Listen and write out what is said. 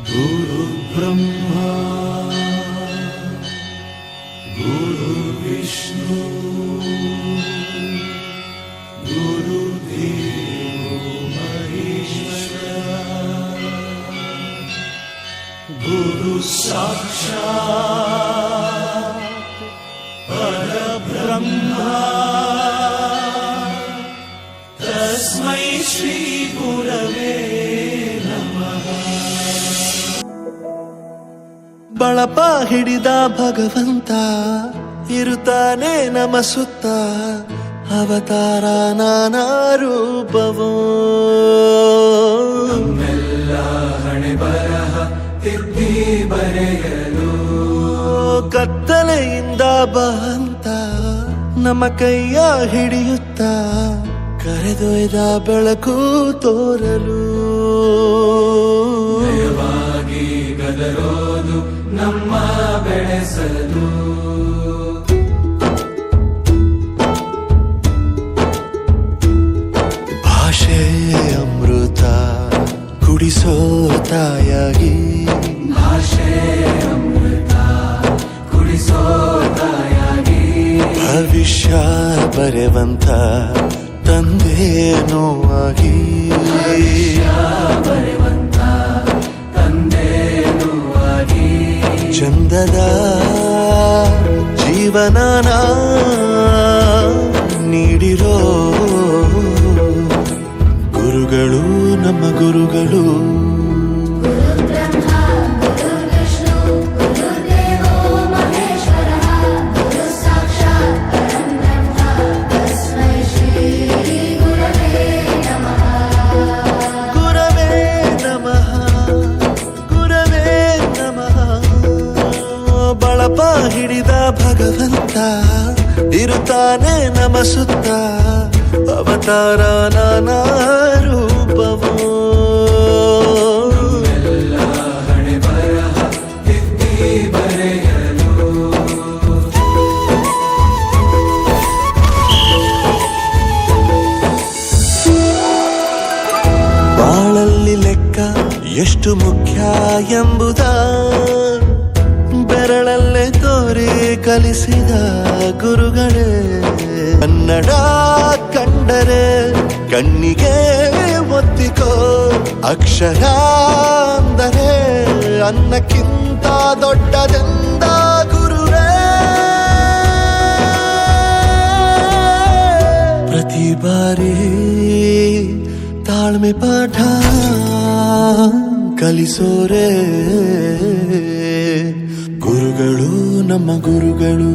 ಗುರು ಬ್ರಹ್ಮ ಗುರು ವಿಷ್ಣು ಗುರುದೇವೋ ಮಹೇಶ್ವರ ಗುರು ಸಾಕ್ಷಾತ್ ಪರಬ್ರಹ್ಮ ತಸ್ಮೈ ಶ್ರೀ ಗುರವೇ ಬಳಪ ಹಿಡಿದ ಭಗವಂತ ಇರುತ್ತಾನೆ ನಮ ಸುತ್ತ ಅವತಾರ ನಾನಾ ರೂಪವೋ ನಮ್ಮೆಲ್ಲ ಹಣೆ ಬರಹ ತಿದ್ದಿ ಬರೆಯಲು ಕತ್ತಲೆಯಿಂದ ಬಂತ ನಮ್ಮ ಕೈಯ ಹಿಡಿಯುತ್ತ ಕರೆದೊಯ್ದ ಬೆಳಕು ತೋರಲು ಭಯವಾಗಿ ಗದರೋದು ನಮ್ಮ ಬೆಳೆಸಲು ಭಾಷೆ ಅಮೃತ ಕುಡಿಸೋ ತಾಯಾಗಿ ಭಾಷೆ ಅಮೃತ ಕುಡಿಸೋ ತಾಯಾಗಿ ಭವಿಷ್ಯ ಬರೆವಂತ ತಂದೇನೋ ಆಗಿ ಬರೆವಂತ ತಂದೇನೂ ಆಗಿ ಚಂದದ ಜೀವನನ ನೀಡಿರೋ ಗುರುಗಳು ನಮ್ಮ ಗುರುಗಳು ಗುರವೇ ನಮಃ ಗುರವೇ ನಮಃ ಬಳಪ ಹಿಡಿದ ಭಗವಂತ ಇರುತ್ತಾನೆ ನಮ ಸುತ್ತ ಅವತಾರ ನಾನಾ ರೂಪವೋ ಎಲ್ಲ ಹಣೆ ಬರಹ ತಿದ್ದಿ ಬರೆಯಲು ಬಾಳಲ್ಲಿ ಲೆಕ್ಕ ಎಷ್ಟು ಮುಖ್ಯ ಎಂಬುದ ಬೆರಳಲ್ಲೇ ತೋರಿ ಕಲಿಸಿದ ಗುರುಗಳೇ ಕನ್ನಡ ಕಂಡರೆ ಕಣ್ಣಿಗೆ ಒತ್ತಿಕೋ ಅಕ್ಷರ ಅಂದರೆ ಅನ್ನಕ್ಕಿಂತ ದೊಡ್ಡದೆಂದ ಗುರುವೇ ಪ್ರತಿ ಬಾರಿ ತಾಳ್ಮೆ ಪಾಠ ಕಲಿಸೋರೆ ಗುರುಗಳು ನಮ್ಮ ಗುರುಗಳು